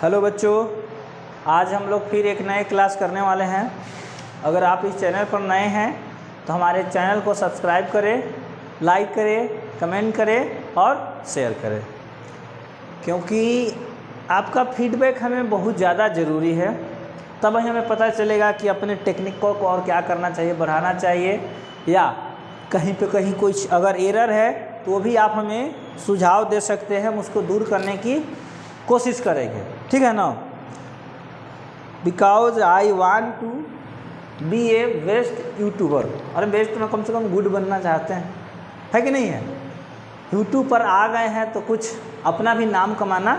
Hello बच्चों, आज हम लोग फिर एक नए क्लास करने वाले हैं। अगर आप इस चैनल पर नए हैं तो हमारे चैनल को सब्सक्राइब करें, लाइक करें, कमेंट करें और शेयर करें, क्योंकि आपका फीडबैक हमें बहुत ज़्यादा ज़रूरी है। तब हमें पता चलेगा कि अपने टेक्निक को और क्या करना चाहिए, बढ़ाना चाहिए, या कहीं पे कहीं कुछ अगर एरर है तो भी आप हमें सुझाव दे सकते हैं, हम उसको दूर करने की कोशिश करेंगे, ठीक है ना। Because I want to be a best YouTuber. अरे बेस्ट में कम से कम गुड बनना चाहते हैं, है कि नहीं है। यूट्यूब पर आ गए हैं तो कुछ अपना भी नाम कमाना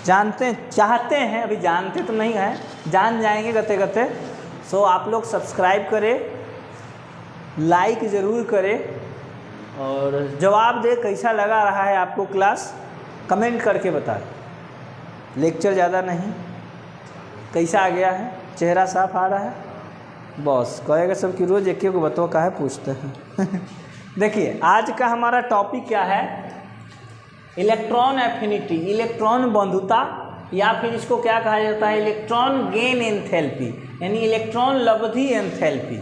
चाहते हैं। अभी जानते तो नहीं हैं, जान जाएंगे गते गते। सो आप लोग सब्सक्राइब करें, लाइक ज़रूर करें और जवाब दे कैसा लगा रहा है आपको क्लास, कमेंट करके बताएं। लेक्चर ज़्यादा नहीं, कैसा आ गया है, चेहरा साफ आ रहा है, बॉस कहेगा सब कि रोज़ एक को बताओ काहे पूछते हैं। देखिए आज का हमारा टॉपिक क्या है, इलेक्ट्रॉन एफिनिटी, इलेक्ट्रॉन बंधुता, या फिर इसको क्या कहा जाता है, इलेक्ट्रॉन गेन एंथैल्पी, यानी इलेक्ट्रॉन लब्धि एंथैल्पी।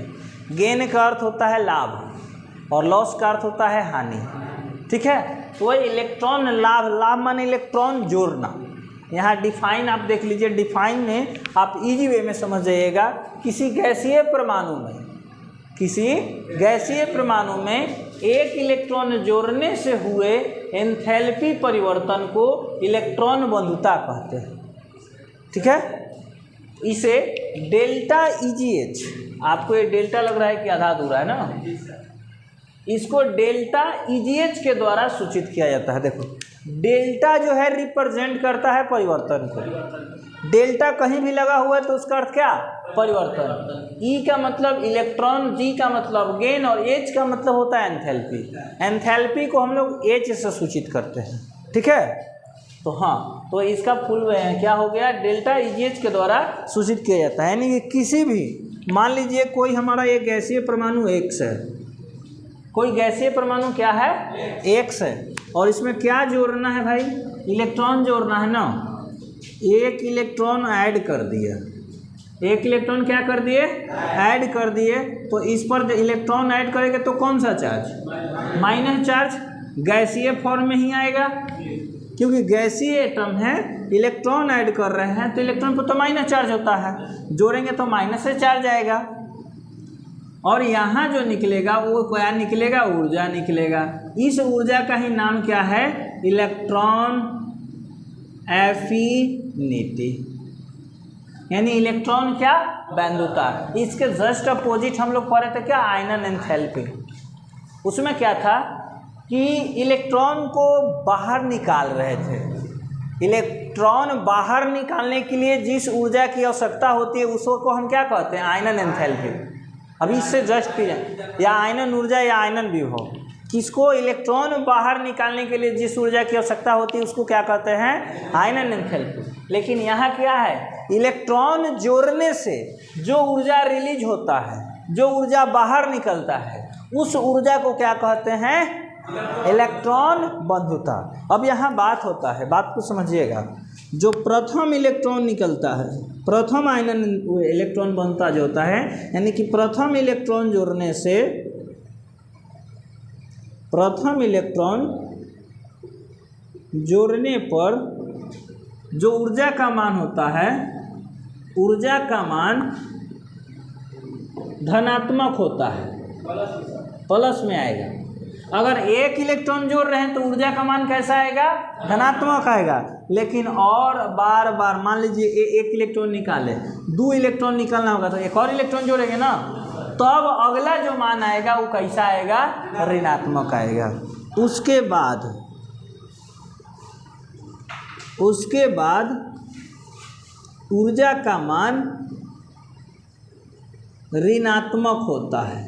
गेन का अर्थ होता है लाभ और लॉस का अर्थ होता है हानि, ठीक है। तो वह इलेक्ट्रॉन लाभ माने इलेक्ट्रॉन जोड़ना। यहाँ डिफाइन आप देख लीजिए, डिफाइन में आप इजी वे में समझ जाइएगा। किसी गैसीय परमाणु में एक इलेक्ट्रॉन जोड़ने से हुए एंथैल्पी परिवर्तन को इलेक्ट्रॉन बंधुता कहते हैं, ठीक है। इसे डेल्टा EGH, आपको ये डेल्टा लग रहा है कि आधा अधूरा है ना, इसको डेल्टा EGH के द्वारा सूचित किया जाता है। देखो डेल्टा जो है रिप्रेजेंट करता है परिवर्तन को। डेल्टा कहीं भी लगा हुआ है तो उसका अर्थ क्या, परिवर्तन। E का मतलब इलेक्ट्रॉन, G का मतलब गेन और H का मतलब होता है एंथैल्पी। एंथैल्पी को हम लोग H से सूचित करते हैं, ठीक है। तो हाँ, तो इसका फुल क्या हो गया, डेल्टा EGH के द्वारा सूचित किया जाता है। यानी कि किसी भी, मान लीजिए कोई हमारा एक गैसीय परमाणु X है, कोई गैसीय परमाणु क्या है, X है, और इसमें क्या जोड़ना है भाई, इलेक्ट्रॉन जोड़ना है ना। एक इलेक्ट्रॉन ऐड कर दिया, एक इलेक्ट्रॉन क्या कर दिए, ऐड कर दिए। तो इस पर इलेक्ट्रॉन ऐड करेंगे तो कौन सा चार्ज, माइनस चार्ज, गैसीय फॉर्म में ही आएगा, क्योंकि गैसीय एटम है, इलेक्ट्रॉन ऐड कर रहे हैं तो इलेक्ट्रॉन पर तो माइनस चार्ज होता है, जोड़ेंगे तो माइनस से चार्ज आएगा। और यहाँ जो निकलेगा वो क्या निकलेगा, ऊर्जा निकलेगा। इस ऊर्जा का ही नाम क्या है, इलेक्ट्रॉन एफिनिटी, यानी इलेक्ट्रॉन क्या, बंधुता। इसके जस्ट अपोजिट हम लोग पढ़े थे क्या, आयनन एंथैल्पी। उसमें क्या था कि इलेक्ट्रॉन को बाहर निकाल रहे थे। इलेक्ट्रॉन बाहर निकालने के लिए जिस ऊर्जा की आवश्यकता होती है उसको हम क्या कहते हैं, आयनन एंथैल्पी। अभी इससे जस्ट फिर या आयनन ऊर्जा या आयनन विभव, किसको, इलेक्ट्रॉन बाहर निकालने के लिए जिस ऊर्जा की आवश्यकता होती है उसको क्या कहते हैं, आयनन एंथैल्पी। लेकिन यहाँ क्या है, इलेक्ट्रॉन जोड़ने से जो ऊर्जा रिलीज होता है, जो ऊर्जा बाहर निकलता है, उस ऊर्जा को क्या कहते हैं, इलेक्ट्रॉन बंधुता। अब यहाँ बात होता है, बात को समझिएगा, जो प्रथम इलेक्ट्रॉन निकलता है, प्रथम आयनन इलेक्ट्रॉन बंधुता जो होता है, यानी कि प्रथम इलेक्ट्रॉन जोड़ने से, प्रथम इलेक्ट्रॉन जोड़ने पर जो ऊर्जा का मान होता है, ऊर्जा का मान धनात्मक होता है, प्लस में आएगा। अगर एक इलेक्ट्रॉन जोड़ रहे हैं तो ऊर्जा का मान कैसा आएगा, धनात्मक आएगा। लेकिन और बार बार मान लीजिए एक इलेक्ट्रॉन निकाले, 2 इलेक्ट्रॉन निकालना होगा तो एक और इलेक्ट्रॉन जोड़ेंगे ना, तब अगला जो मान आएगा वो कैसा आएगा, ऋणात्मक आएगा। उसके बाद ऊर्जा का मान ऋणात्मक होता है।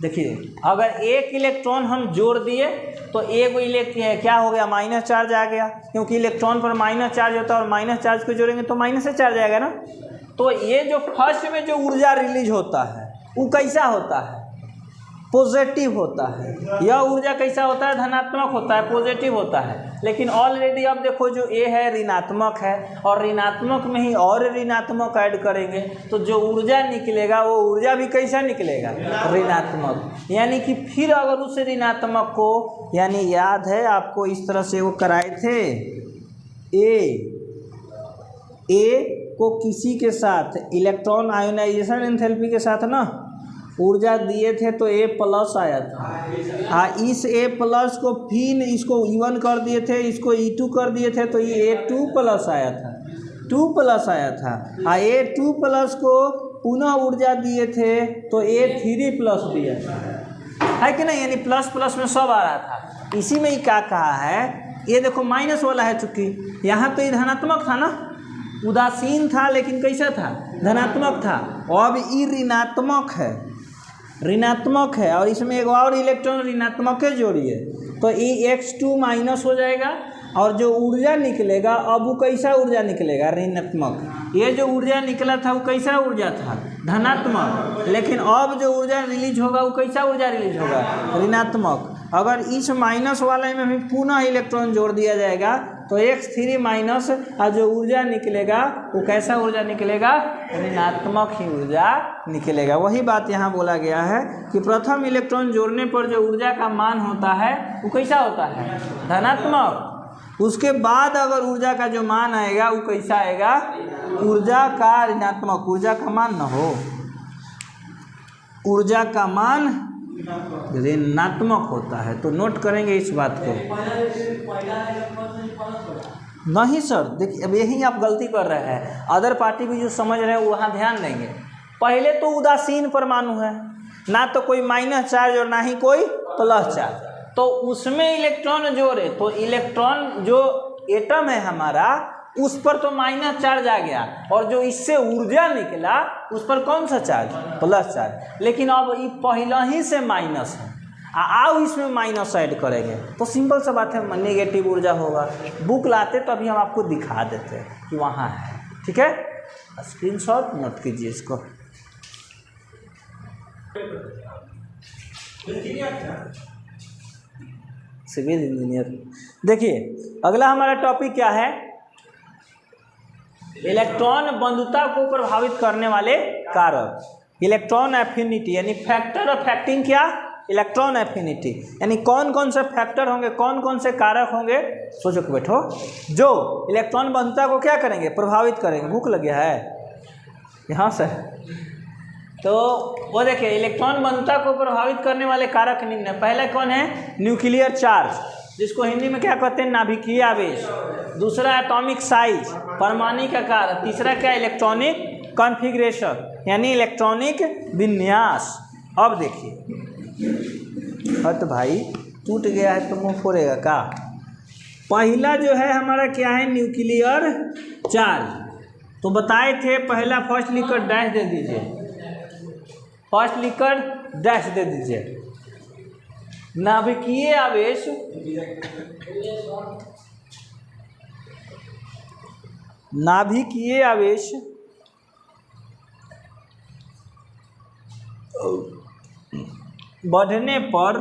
देखिए अगर एक इलेक्ट्रॉन हम जोड़ दिए तो एक क्या हो गया, माइनस चार्ज आ गया, क्योंकि इलेक्ट्रॉन पर माइनस चार्ज होता है और माइनस चार्ज को जोड़ेंगे तो माइनस से चार्ज आएगा ना। तो ये जो फर्स्ट में जो ऊर्जा रिलीज होता है वो कैसा होता है, पॉजिटिव होता है। यह ऊर्जा कैसा होता है, धनात्मक होता है, पॉजिटिव होता है। लेकिन ऑलरेडी अब देखो जो ए है ऋणात्मक है, और ऋणात्मक में ही और ऋणात्मक ऐड करेंगे तो जो ऊर्जा निकलेगा वो ऊर्जा भी कैसा निकलेगा, ऋणात्मक। यानी कि फिर अगर उस ऋणात्मक को, यानी याद है आपको इस तरह से वो कराए थे, ए को किसी के साथ इलेक्ट्रॉन आयोनाइजेशन एंथैल्पी के साथ ना ऊर्जा दिए थे तो ए प्लस आया था। हाँ, इस ए प्लस को फिर इसको E1 कर दिए थे, इसको E2 कर दिए थे तो ये A2 प्लस आया था, 2 प्लस आया था। हाँ, A2 प्लस को पुनः ऊर्जा दिए थे तो A3 प्लस दिया है कि नहीं, यानी प्लस प्लस में सब आ रहा था। इसी में ही क्या कहा है, ये देखो माइनस वाला है, चूंकि यहाँ तो ये धनात्मक था ना, उदासीन था लेकिन कैसा था, धनात्मक था। अब ये ऋणात्मक है, ऋणात्मक है, और इसमें एक और इलेक्ट्रॉन ऋणात्मक के जोड़िए तो ये X2 माइनस हो जाएगा, और जो ऊर्जा निकलेगा अब वो कैसा ऊर्जा निकलेगा, ऋणात्मक। ये जो ऊर्जा निकला था वो कैसा ऊर्जा था, धनात्मक। लेकिन अब जो ऊर्जा रिलीज होगा वो कैसा ऊर्जा रिलीज होगा, ऋणात्मक। अगर इस माइनस वाले में भी पुनः इलेक्ट्रॉन जोड़ दिया जाएगा तो X3 माइनस, और जो ऊर्जा निकलेगा वो कैसा ऊर्जा निकलेगा, ऋणात्मक ही ऊर्जा निकलेगा। वही बात यहाँ बोला गया है कि प्रथम इलेक्ट्रॉन जोड़ने पर जो ऊर्जा का मान होता है वो कैसा होता है, धनात्मक। उसके बाद अगर ऊर्जा का जो मान आएगा वो कैसा आएगा, ऊर्जा का ऋणात्मक। ऊर्जा का मान न हो, ऊर्जा का मान ऋणात्मक होता है। तो नोट करेंगे इस बात को। नहीं सर, देखिए अब यही आप गलती कर रहे हैं। अदर पार्टी भी जो समझ रहे हैं वहाँ ध्यान देंगे। पहले तो उदासीन परमाणु है, ना तो कोई माइनस चार्ज और ना ही कोई प्लस चार्ज, तो उसमें इलेक्ट्रॉन जोड़े तो इलेक्ट्रॉन जो एटम है हमारा उस पर तो माइनस चार्ज आ गया, और जो इससे ऊर्जा निकला उस पर कौन सा चार्ज, प्लस चार्ज। लेकिन अब ये पहला ही से माइनस है, आओ इसमें माइनस ऐड करेंगे तो सिंपल सा बात है, नेगेटिव ऊर्जा होगा। बुक लाते तो अभी हम आपको दिखा देते कि वहाँ है। ठीक है, स्क्रीनशॉट नोट कीजिए इसको। Civil engineer. देखिए अगला हमारा टॉपिक क्या है, इलेक्ट्रॉन बंधुता को प्रभावित करने वाले कारक। इलेक्ट्रॉन एफिनिटी यानी फैक्टर अफेक्टिंग क्या, इलेक्ट्रॉन एफिनिटी, यानी कौन कौन से फैक्टर होंगे, कौन कौन से कारक होंगे, सोचो के बैठो, जो इलेक्ट्रॉन बंधुता को क्या करेंगे, प्रभावित करेंगे। भूख लग गया है यहाँ से, तो वो देखिए इलेक्ट्रॉन बंधुता को प्रभावित करने वाले कारक निम्न है। पहला कौन है, न्यूक्लियर चार्ज, जिसको हिंदी में क्या कहते हैं, नाभिकीय आवेश। दूसरा एटॉमिक साइज, परमाणु का आकार। तीसरा क्या, इलेक्ट्रॉनिक कॉन्फ़िगरेशन यानी इलेक्ट्रॉनिक विन्यास। अब देखिए, तो भाई टूट गया है तो मुंह फोड़ेगा का। पहला जो है हमारा क्या है, न्यूक्लियर चार्ज। तो बताए थे पहला फर्स्ट लिखकर डैश दे दीजिए, फर्स्ट लिखकर डैश दे दीजिए। नाभिकीय आवेश, नाभिकीय आवेश बढ़ने पर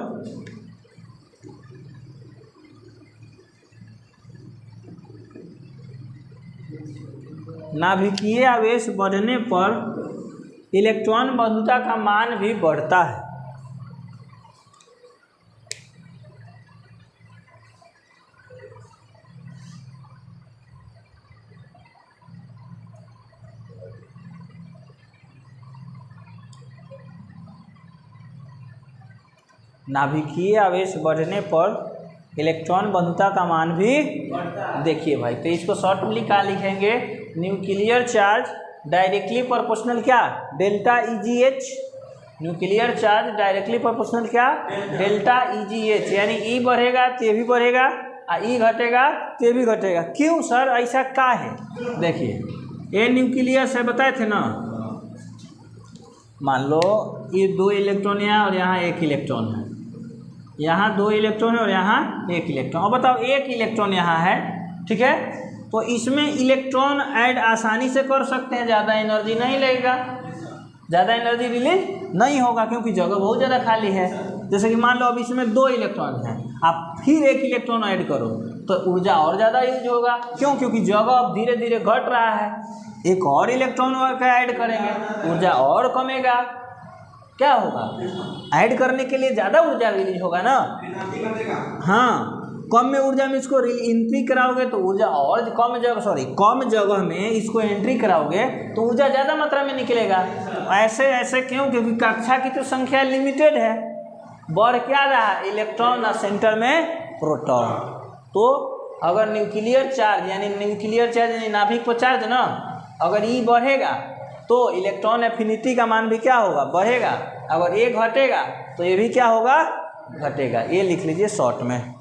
नाभिकीय आवेश बढ़ने पर इलेक्ट्रॉन बंधुता का मान भी बढ़ता है। नाभिकीय आवेश बढ़ने पर इलेक्ट्रॉन बंधुता का मान भी, देखिए भाई, तो इसको शॉर्ट में क्या लिखेंगे, न्यूक्लियर चार्ज डायरेक्टली प्रोपोर्शनल क्या, delta EGH। Nuclear charge directly proportional क्या, डेल्टा EGH, यानी ई बढ़ेगा तो ये भी बढ़ेगा और ई घटेगा तो ये भी घटेगा। क्यों सर ऐसा क्या है, देखिए ये न्यूक्लियस है, बताए थे ना। मान लो ये 2 इलेक्ट्रॉन यहाँ और यहाँ 1 इलेक्ट्रॉन है, यहाँ 2 इलेक्ट्रॉन है और यहाँ 1 इलेक्ट्रॉन। अब बताओ 1 इलेक्ट्रॉन यहाँ है, ठीक है, तो इसमें इलेक्ट्रॉन ऐड आसानी से कर सकते हैं, ज़्यादा एनर्जी नहीं लगेगा, ज़्यादा एनर्जी रिलीज नहीं होगा, क्योंकि जगह बहुत ज़्यादा खाली है। जैसे कि मान लो अब इसमें 2 इलेक्ट्रॉन हैं, आप फिर 1 इलेक्ट्रॉन ऐड करो तो ऊर्जा और ज़्यादा यूज होगा। क्यों? क्योंकि जगह अब धीरे धीरे घट रहा है, एक और इलेक्ट्रॉन का ऐड करेंगे, ऊर्जा और कमेगा। क्या होगा? ऐड करने के लिए ज़्यादा ऊर्जा रिलीज होगा ना। हाँ, कम में ऊर्जा में इसको एंट्री कराओगे तो ऊर्जा और कम जगह में इसको एंट्री कराओगे तो ऊर्जा ज़्यादा मात्रा में निकलेगा। ऐसे क्यों? क्योंकि कक्षा की तो संख्या लिमिटेड है, बढ़ क्या रहा है? इलेक्ट्रॉन और सेंटर में प्रोटॉन। तो अगर न्यूक्लियर चार्ज यानी नाभिक पर चार्ज ना, अगर ई बढ़ेगा तो इलेक्ट्रॉन एफिनिटी का मान भी क्या होगा? बढ़ेगा। अगर ये घटेगा तो ये भी क्या होगा? घटेगा। ये लिख लीजिए शॉर्ट में।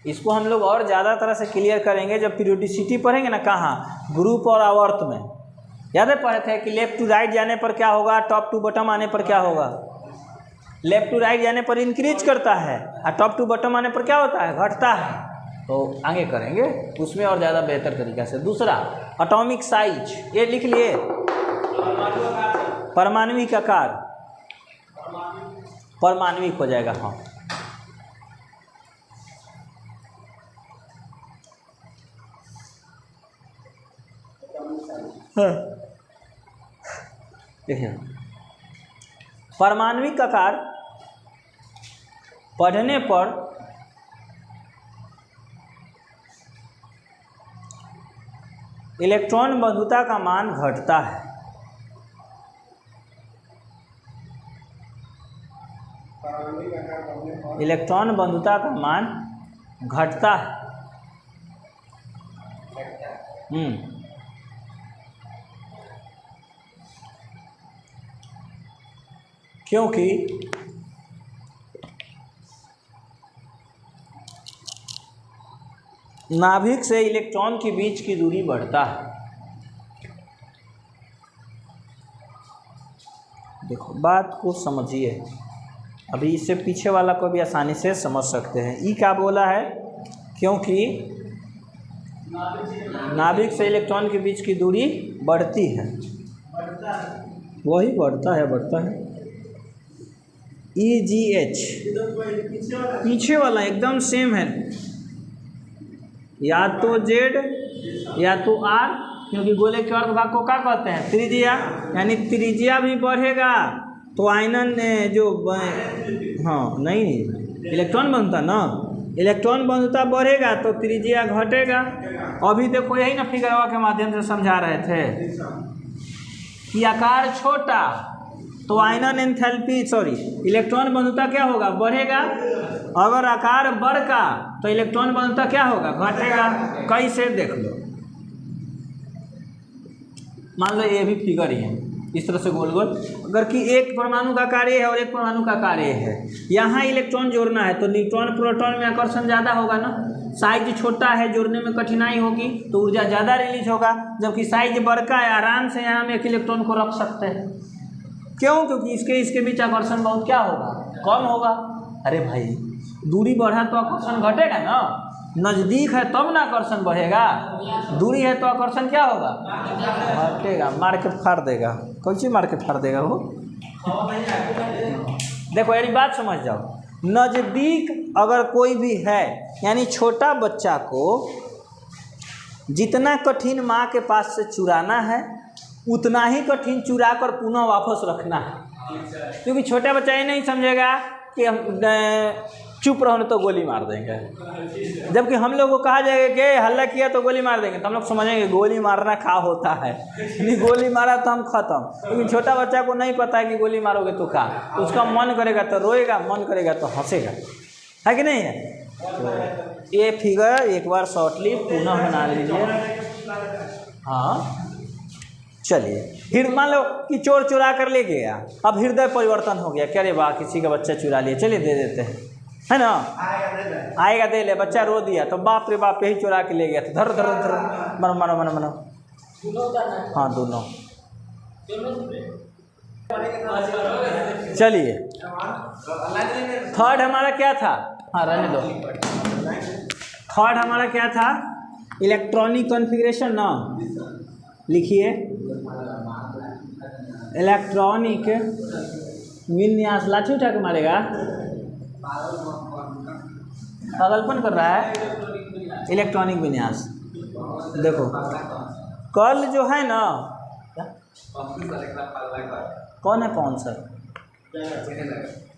इसको हम लोग और ज़्यादा तरह से क्लियर करेंगे जब पीरियोडिसिटी पढ़ेंगे ना। कहाँ? ग्रुप और आवर्त में। याद है पढ़े थे कि लेफ्ट टू राइट जाने पर क्या होगा, टॉप टू बॉटम आने पर क्या होगा? लेफ्ट टू राइट जाने पर इंक्रीज करता है और टॉप टू बॉटम आने पर क्या होता है? घटता है। तो आगे करेंगे उसमें और ज़्यादा बेहतर तरीक़ा से। दूसरा एटॉमिक साइज, ये लिख लिए, परमाणविक आकार, परमाणविक हो जाएगा। हाँ, देखिए परमाणविक आकार पढ़ने पर इलेक्ट्रॉन बंधुता का मान घटता है। इलेक्ट्रॉन बंधुता का मान घटता है। क्योंकि नाभिक से इलेक्ट्रॉन के बीच की दूरी बढ़ता है। देखो बात को समझिए, अभी इससे पीछे वाला को भी आसानी से समझ सकते हैं। ई क्या बोला है? क्योंकि नाभिक से इलेक्ट्रॉन के बीच की दूरी बढ़ती है, वही बढ़ता है। EGH पीछे वाला एकदम सेम है, या तो Z या तो R, क्योंकि गोले के अर्धभाग को क्या कहते हैं? त्रिज्या। यानी त्रिज्या भी बढ़ेगा तो आयनन जो नहीं इलेक्ट्रॉन बनता ना, इलेक्ट्रॉन बंधुता बढ़ेगा तो त्रिज्या घटेगा। अभी देखो यही ना फिगरवा के माध्यम से समझा रहे थे कि आकार छोटा तो आयनन एंथैल्पी इलेक्ट्रॉन बंधुता क्या होगा? बढ़ेगा। अगर आकार बढ़ा तो इलेक्ट्रॉन बंधुता क्या होगा? घटेगा। कैसे? देख लो, मान लो ये भी फिगर ही है, इस तरह से गोल गोल। अगर कि एक परमाणु का कार्य है और एक परमाणु का कार्य है, यहाँ इलेक्ट्रॉन जोड़ना है तो न्यूट्रॉन प्रोटॉन में आकर्षण ज़्यादा होगा ना। साइज छोटा है, जोड़ने में कठिनाई होगी तो ऊर्जा ज़्यादा रिलीज होगा। जबकि साइज बड़का है, आराम से यहाँ हम एक इलेक्ट्रॉन को रख सकते हैं। क्यों? क्योंकि इसके बीच आकर्षण बहुत क्या होगा? कम होगा। अरे भाई, दूरी बढ़ा तो आकर्षण घटेगा ना, नज़दीक है तब ना आकर्षण बढ़ेगा, दूरी है तो आकर्षण क्या होगा? घटेगा। मार के फाड़ देगा। कौन सी मार के फाड़ देगा वो? देखो यानी बात समझ जाओ, नज़दीक अगर कोई भी है, यानी छोटा बच्चा को जितना कठिन माँ के पास से चुराना है उतना ही कठिन चुरा कर पुनः वापस रखना है। क्योंकि छोटा बच्चा ये नहीं समझेगा कि हम चुप रहो तो गोली मार देंगे, जबकि हम लोग को कहा जाएगा कि हल्ला किया तो गोली मार देंगे, तो हम लोग समझेंगे गोली मारना क्या होता है, नहीं गोली मारा तो हम खत्म। लेकिन छोटा बच्चा को नहीं पता है कि गोली मारोगे तो क्या, उसका मन करेगा तो रोएगा, मन करेगा तो हंसेगा, है कि नहीं है? तो ये फिगर एक बार शॉर्टली पुनः बना लीजिए। हाँ चलिए, फिर मान लो कि चोर चुरा कर ले गया, अब हृदय परिवर्तन हो गया, क्या रे वाह किसी का बच्चा चुरा लिया, चलिए दे देते हैं, है ना? आएगा दे ले, बच्चा रो दिया तो बाप रे बाप यही चुरा के ले गया, तो धर धर धर मनो मनो मनो मनो। हाँ दोनों। चलिए थर्ड हमारा क्या था? हाँ रहने दो। थर्ड हमारा क्या था? इलेक्ट्रॉनिक कॉन्फ़िगरेशन ना, लिखिए इलेक्ट्रॉनिक विन्यास, लाठी उठा के मारेगा, पागलपन कर रहा है। इलेक्ट्रॉनिक विन्यास देखो, कल जो है ना, कौन है कौन सर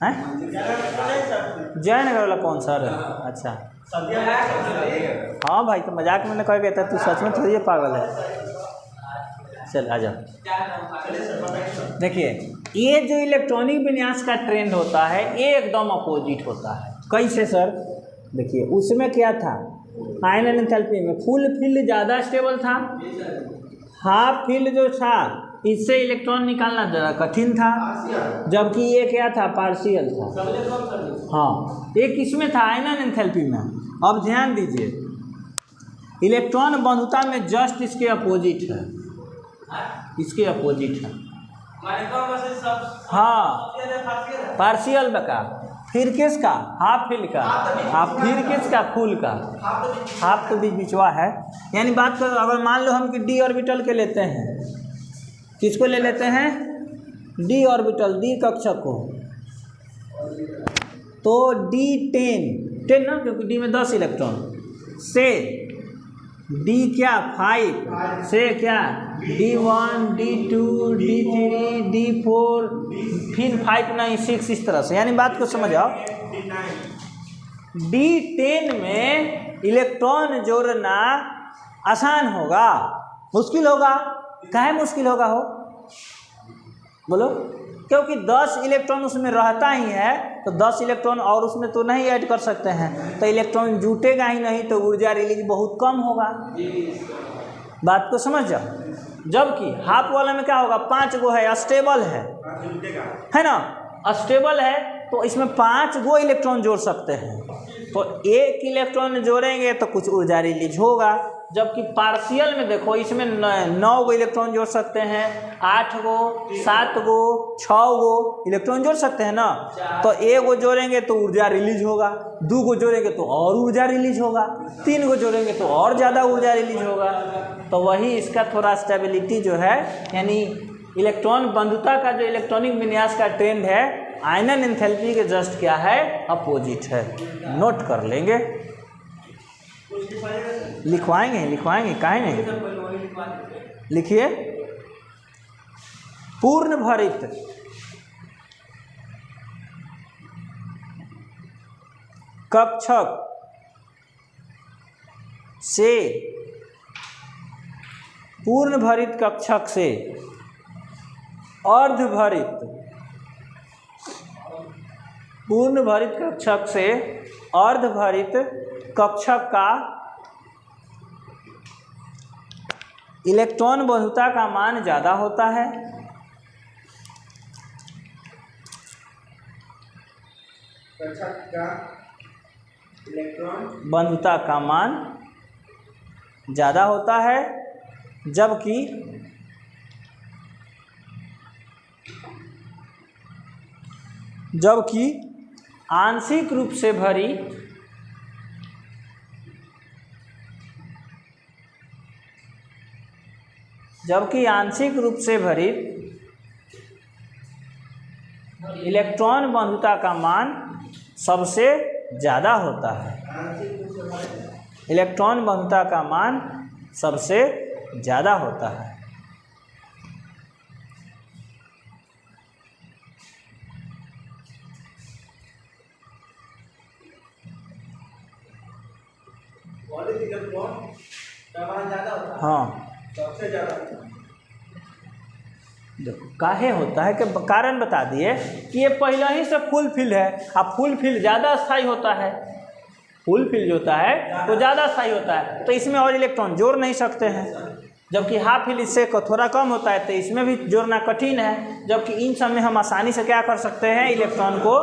हैं, जयनगर वाला कौन सर? अच्छा हाँ भाई, तो मजाक में कह कहता तू सच में थोड़ी पागल है। चल आ जाओ। देखिए, ये जो इलेक्ट्रॉनिक विन्यास का ट्रेंड होता है ये एकदम अपोजिट होता है। कैसे सर? देखिए, उसमें क्या था, आयन एंथैल्पी में फुल फील्ड ज़्यादा स्टेबल था, हाफ फील्ड जो था इससे इलेक्ट्रॉन निकालना ज़रा कठिन था, जबकि ये क्या था, पार्शियल था। हाँ, ये किसमें था, आयन एंथैल्पी में। अब ध्यान दीजिए, इलेक्ट्रॉन बंधुता में जस्ट इसके अपोजिट है, इसके अपोजिट है। हाँ, पार्शियल का, फिर किसका, हाफ फील्ड का, हाफ फिर किसका, फुल का, हाफ तो बीच बिचवा है। यानी बात करो, अगर मान लो हम कि डी ऑर्बिटल के लेते हैं, किसको ले लेते हैं, डी ऑर्बिटल, डी कक्षक को, तो D10 ना, क्योंकि डी में 10 इलेक्ट्रॉन, से डी क्या 5, से क्या D1 D2 D3 D4, फिर 5 नहीं 6, इस तरह से। यानी बात को समझ आओ, D10 में इलेक्ट्रॉन जोड़ना आसान होगा, मुश्किल होगा? काहे मुश्किल होगा हो, बोलो? क्योंकि 10 इलेक्ट्रॉन उसमें रहता ही है, तो 10 इलेक्ट्रॉन और उसमें तो नहीं ऐड कर सकते हैं, तो इलेक्ट्रॉन जुटेगा ही नहीं, तो ऊर्जा रिलीज बहुत कम होगा। बात को समझ जाओ। जबकि हाफ वाला में क्या होगा, 5 गो है, स्टेबल है ना, स्टेबल है, तो इसमें 5 गो इलेक्ट्रॉन जोड़ सकते हैं, तो 1 इलेक्ट्रॉन जोड़ेंगे तो कुछ ऊर्जा रिलीज होगा। जबकि पार्शियल में देखो, इसमें 9 गो इलेक्ट्रॉन जोड़ सकते हैं, 8 गो, 7 गो, 6 गो इलेक्ट्रॉन जोड़ सकते हैं ना, तो 1 गो जोड़ेंगे तो ऊर्जा रिलीज होगा, 2 गो जोड़ेंगे तो और ऊर्जा रिलीज होगा, 3 गो जोड़ेंगे तो और ज़्यादा ऊर्जा रिलीज होगा। तो वही इसका थोड़ा स्टेबिलिटी जो है, यानी इलेक्ट्रॉन बंधुता का जो इलेक्ट्रॉनिक विन्यास का ट्रेंड है, आयनन एंथैल्पी के जस्ट क्या है, अपोजिट है। नोट कर लेंगे, लिखवाएंगे काहे नहीं, लिखिए। पूर्ण भरित कक्षक से, पूर्ण भरित कक्षक से अर्धभरित, पूर्ण भरित कक्षक से अर्धभरित कक्षक का इलेक्ट्रॉन बंधुता का मान ज़्यादा होता है। कक्षक का इलेक्ट्रॉन बंधुता का मान ज़्यादा होता है, जबकि आंशिक रूप से भरी इलेक्ट्रॉन बंधुता का मान सबसे ज़्यादा होता है। इलेक्ट्रॉन बंधुता का मान सबसे ज़्यादा होता है। हाँ, सबसे ज़्यादा देखो काहे होता है, कि कारण बता दिए कि ये पहले ही से फुल फील्ड है, अब फुल फील्ड ज़्यादा स्थायी होता है, फुल फील्ड जो होता है तो ज़्यादा स्थायी होता है, तो इसमें और इलेक्ट्रॉन जोड़ नहीं सकते हैं। जबकि हाफ फील्ड इससे थोड़ा कम होता है, तो इसमें भी जोड़ना कठिन है। जबकि इन सब में हम आसानी से क्या कर सकते हैं, इलेक्ट्रॉन को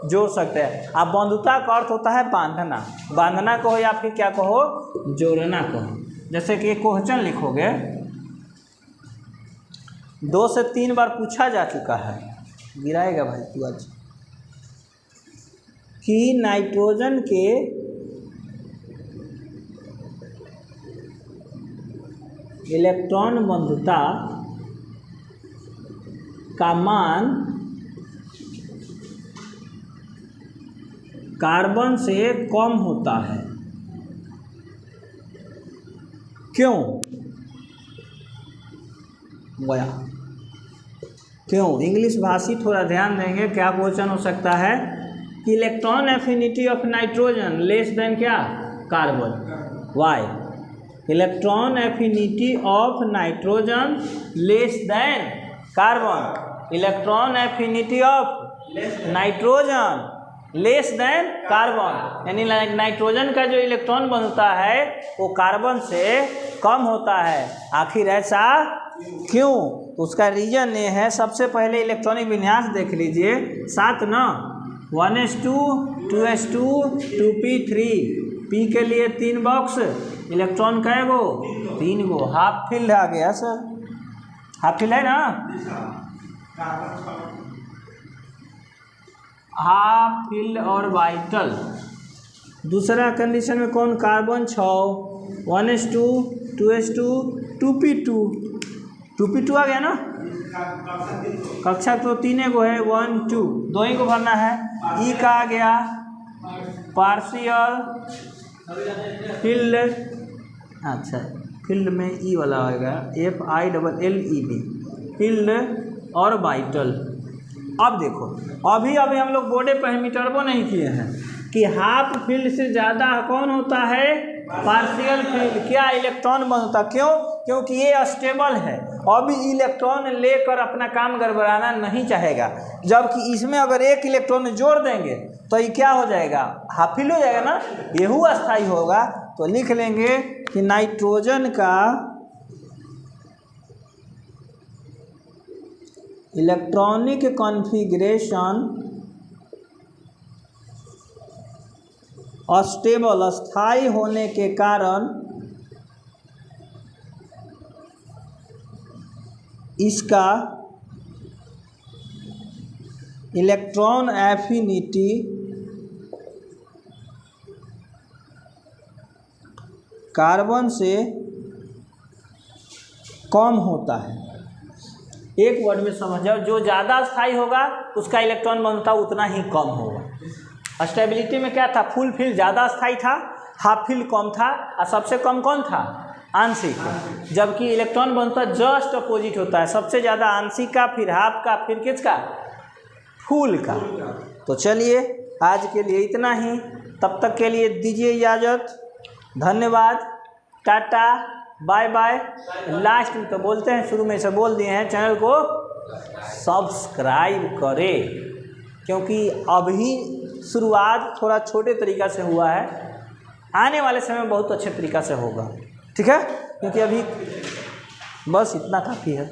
जोड़ सकते हैं। अब बंधुता का अर्थ होता है बांधना, बांधना कहो या फिर क्या कहो, जोड़ना कहो। जैसे कि क्वेश्चन लिखोगे, 2 से 3 बार पूछा जा चुका है, गिराएगा भाई तू आज, कि नाइट्रोजन के इलेक्ट्रॉन बंधुता का मान कार्बन से कम होता है। क्यों गया? क्यों? इंग्लिश भाषी थोड़ा ध्यान देंगे। क्या क्वेश्चन हो सकता है कि electron affinity of nitrogen less than क्या? Carbon. Why? Electron affinity of nitrogen less than carbon. Electron affinity of nitrogen less than carbon, यानी नाइट्रोजन का जो इलेक्ट्रॉन बनता है वो कार्बन से कम होता है। आखिर ऐसा क्यों? उसका रीजन ये है, सबसे पहले इलेक्ट्रॉनिक विन्यास देख लीजिए। 7 ना, 1s2 2s2 2p3, p के लिए 3 बॉक्स, इलेक्ट्रॉन कै गो? 3 गो। हाफ फिल्ड आ गया सर, हाफ फिल्ड है ना? हाफ फिल्ड और वाइटल। दूसरा कंडीशन में कौन? Carbon 6, 1s2 2s2 2p2, 2p2 आ गया ना? कक्षा तो 3 गो है, 1 2 2 ही को भरना है। ई का आ गया पार्शियल फील्ड, अच्छा फील्ड में ई वाला आएगा FILLED, फील्ड और वाइटल। अब देखो, अभी हम लोग बोर्डे पर मीटरबो नहीं किए हैं कि हाफ फील्ड से ज़्यादा कौन होता है? Partial field. क्या? इलेक्ट्रॉन बनता। क्यों? क्योंकि ये अस्टेबल है, अभी इलेक्ट्रॉन लेकर अपना काम गड़बड़ाना नहीं चाहेगा। जबकि इसमें अगर एक इलेक्ट्रॉन जोड़ देंगे तो ये क्या हो जाएगा? हाफ फील्ड हो जाएगा ना, यहू अस्थाई होगा। तो लिख लेंगे कि नाइट्रोजन का इलेक्ट्रॉनिक कॉन्फ़िगरेशन अस्टेबल, अस्थाई होने के कारण इसका इलेक्ट्रॉन एफिनिटी कार्बन से कम होता है। एक वर्ड में समझ जाओ, जो ज़्यादा स्थायी होगा उसका इलेक्ट्रॉन बनता उतना ही कम होगा। स्टेबिलिटी में क्या था? फुल फील्ड ज़्यादा स्थायी था, हाफ फील्ड कम था, और सबसे कम कौन था? आंशिक। जबकि इलेक्ट्रॉन बनता जस्ट अपोजिट होता है, सबसे ज़्यादा आंशिक का, फिर हाफ का, फिर किसका? फुल का। तो चलिए आज के लिए इतना ही, तब तक के लिए दीजिए इजाज़त। धन्यवाद, टाटा, बाय बाय। लास्ट में तो बोलते हैं, शुरू में से बोल दिए हैं, चैनल को सब्सक्राइब करें, क्योंकि अभी शुरुआत थोड़ा छोटे तरीक़ा से हुआ है, आने वाले समय में बहुत अच्छे तरीक़ा से होगा। ठीक है? क्योंकि अभी बस इतना काफ़ी है।